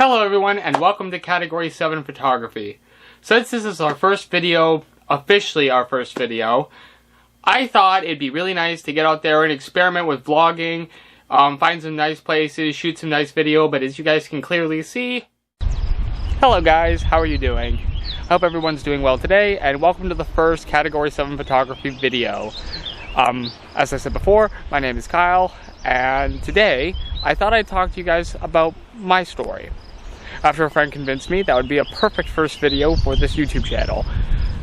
Hello everyone, and welcome to Category 7 Photography. Since this is our first video, officially our first video, I thought it'd be really nice to get out there and experiment with vlogging, find some nice places, shoot some nice video, but as you guys can clearly see... Hello guys, how are you doing? I hope everyone's doing well today, and welcome to the first Category 7 Photography video. As I said before, my name is Kyle, and today I thought I'd talk to you guys about my story. After a friend convinced me that would be a perfect first video for this YouTube channel.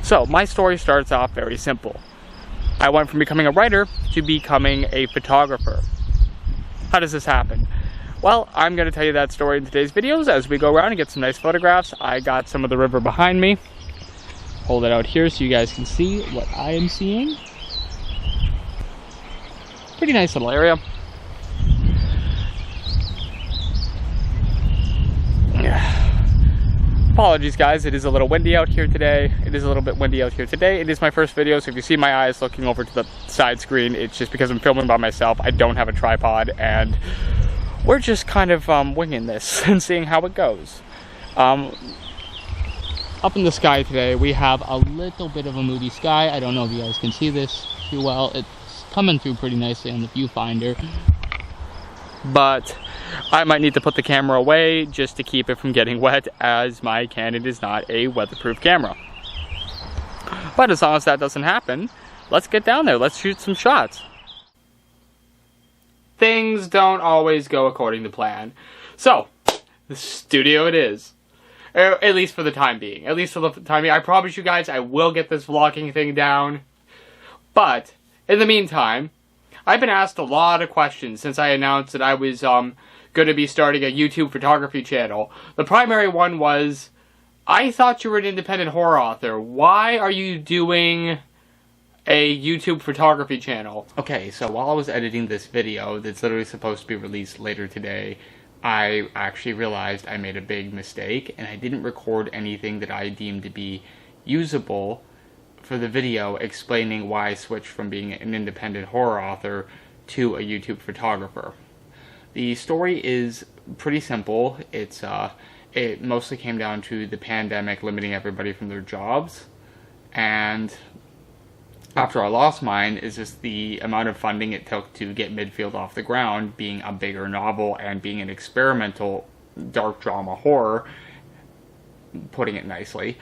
So, my story starts off very simple. I went from becoming a writer to becoming a photographer. How does this happen? Well, I'm going to tell you that story in today's videos as we go around and get some nice photographs. I got some of the river behind me. Hold it out here so you guys can see what I am seeing. Pretty nice little area. Apologies guys, it is a little windy out here today. It is a little bit windy out here today. It is my first video, so if you see my eyes looking over to the side screen, it's just because I'm filming by myself. I don't have a tripod, and we're just kind of winging this and seeing how it goes. Up in the sky today, we have a little bit of a moody sky. I don't know if you guys can see this too well. It's coming through pretty nicely on the viewfinder. But I might need to put the camera away just to keep it from getting wet, as my Canon is not a weatherproof camera. But as long as that doesn't happen, let's get down there. Let's shoot some shots. Things don't always go according to plan. So, the studio it is. At least for the time being. At least for the time being. I promise you guys I will get this vlogging thing down. But, in the meantime, I've been asked a lot of questions since I announced that I was going to be starting a YouTube photography channel. The primary one was, I thought you were an independent horror author. Why are you doing a YouTube photography channel? Okay, so while I was editing this video that's literally supposed to be released later today, I actually realized I made a big mistake and I didn't record anything that I deemed to be usable for the video explaining why I switched from being an independent horror author to a YouTube photographer. The story is pretty simple. It mostly came down to the pandemic limiting everybody from their jobs, and after I lost mine is just the amount of funding it took to get Midfield off the ground, being a bigger novel and being an experimental dark drama horror, putting it nicely.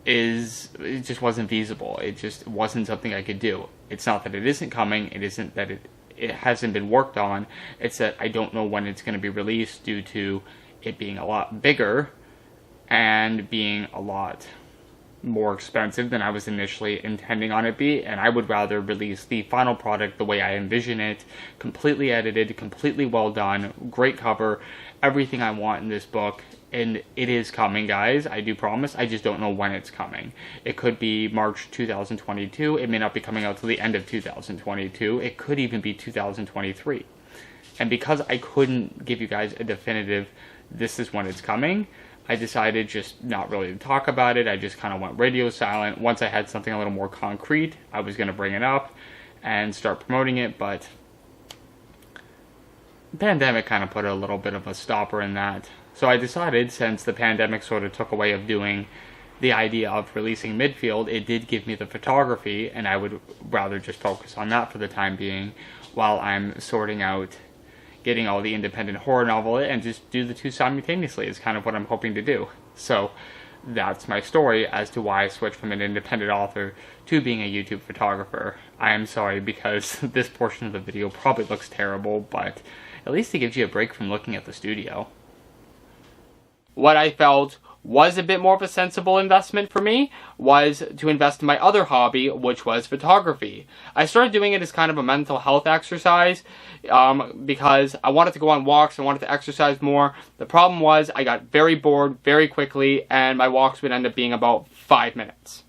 It just wasn't feasible. It just wasn't something I could do. It's not that it isn't coming, it isn't that it hasn't been worked on, it's that I don't know when it's going to be released due to it being a lot bigger and being a lot more expensive than I was initially intending on it be, and I would rather release the final product the way I envision it, completely edited, completely well done, great cover, everything I want in this book. And it is coming, guys. I do promise. I just don't know when it's coming. It could be March 2022. It may not be coming out till the end of 2022. It could even be 2023. And because I couldn't give you guys a definitive, this is when it's coming, I decided just not really to talk about it. I just kind of went radio silent. Once I had something a little more concrete, I was going to bring it up and start promoting it, but the pandemic kind of put a little bit of a stopper in that. So I decided, since the pandemic sort of took away of doing the idea of releasing Midfield, it did give me the photography, and I would rather just focus on that for the time being while I'm sorting out getting all the independent horror novel and just do the two simultaneously is kind of what I'm hoping to do. So that's my story as to why I switched from an independent author to being a YouTube photographer. I am sorry because this portion of the video probably looks terrible, but at least it gives you a break from looking at the studio. What I felt was a bit more of a sensible investment for me was to invest in my other hobby, which was photography. I started doing it as kind of a mental health exercise because I wanted to go on walks, I wanted to exercise more. The problem was I got very bored very quickly, and my walks would end up being about 5 minutes.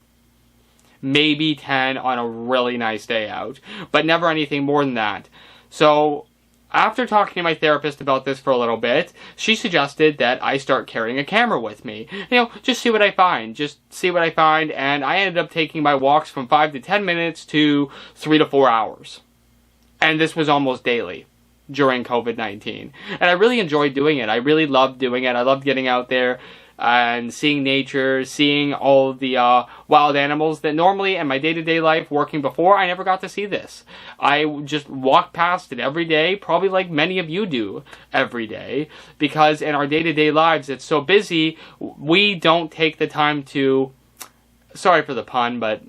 Maybe 10 on a really nice day out, but never anything more than that. So after talking to my therapist about this for a little bit, she suggested that I start carrying a camera with me. You know, just see what I find. And I ended up taking my walks from 5 to 10 minutes to 3 to 4 hours. And this was almost daily. during COVID-19. And I really enjoyed doing it. I really loved doing it. I loved getting out there and seeing nature, seeing all the wild animals that normally in my day-to-day life working before, I never got to see this. I just walk past it every day, probably like many of you do every day, because in our day-to-day lives it's so busy, we don't take the time to, sorry for the pun, but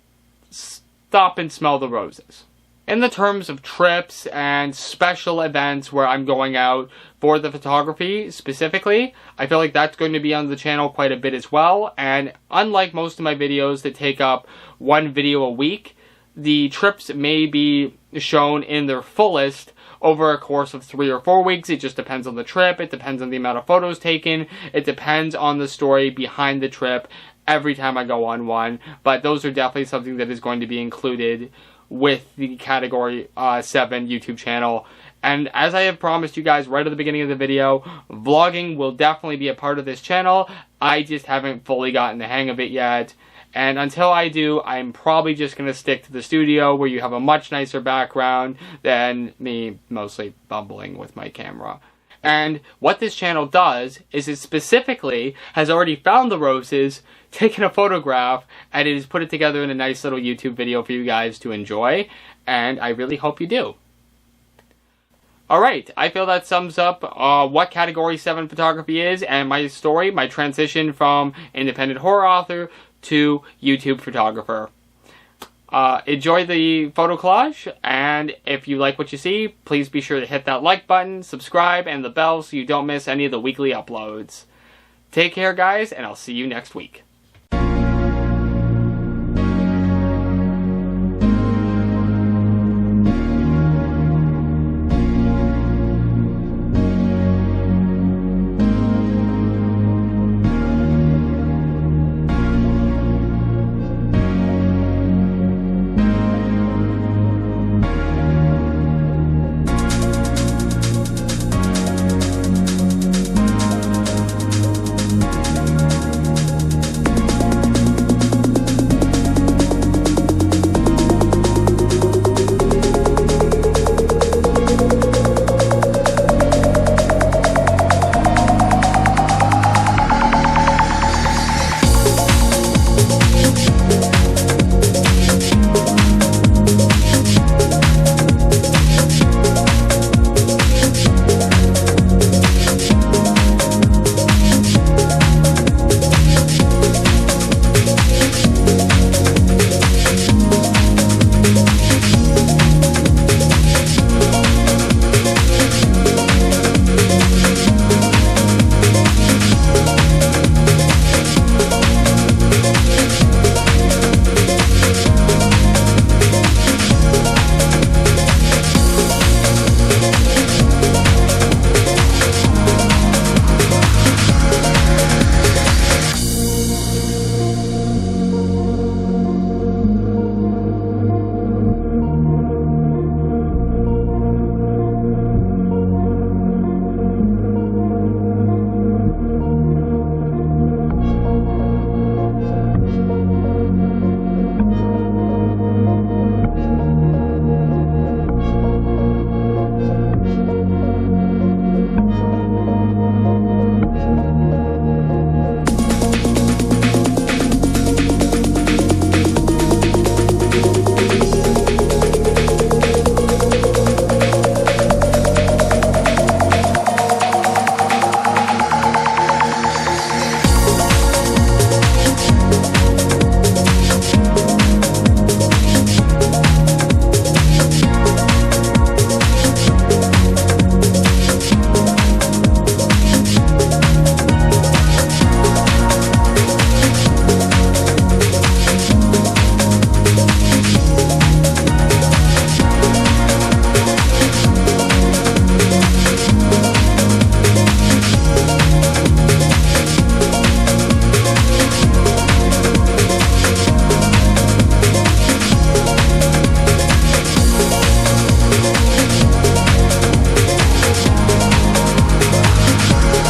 stop and smell the roses. In the terms of trips and special events where I'm going out for the photography specifically, I feel like that's going to be on the channel quite a bit as well. And unlike most of my videos that take up one video a week, the trips may be shown in their fullest over a course of 3 or 4 weeks. It just depends on the trip. It depends on the amount of photos taken. It depends on the story behind the trip every time I go on one. But those are definitely something that is going to be included with the Category 7 YouTube channel. And as I have promised you guys right at the beginning of the video, vlogging will definitely be a part of this channel. I just haven't fully gotten the hang of it yet. And until I do, I'm probably just going to stick to the studio where you have a much nicer background than me mostly bumbling with my camera. And what this channel does is it specifically has already found the roses, taken a photograph, and it has put it together in a nice little YouTube video for you guys to enjoy, and I really hope you do. Alright, I feel that sums up what Category 7 photography is and my story, my transition from independent horror author to YouTube photographer. Enjoy the photo collage, and if you like what you see, please be sure to hit that like button, subscribe, and the bell so you don't miss any of the weekly uploads. Take care, guys, and I'll see you next week.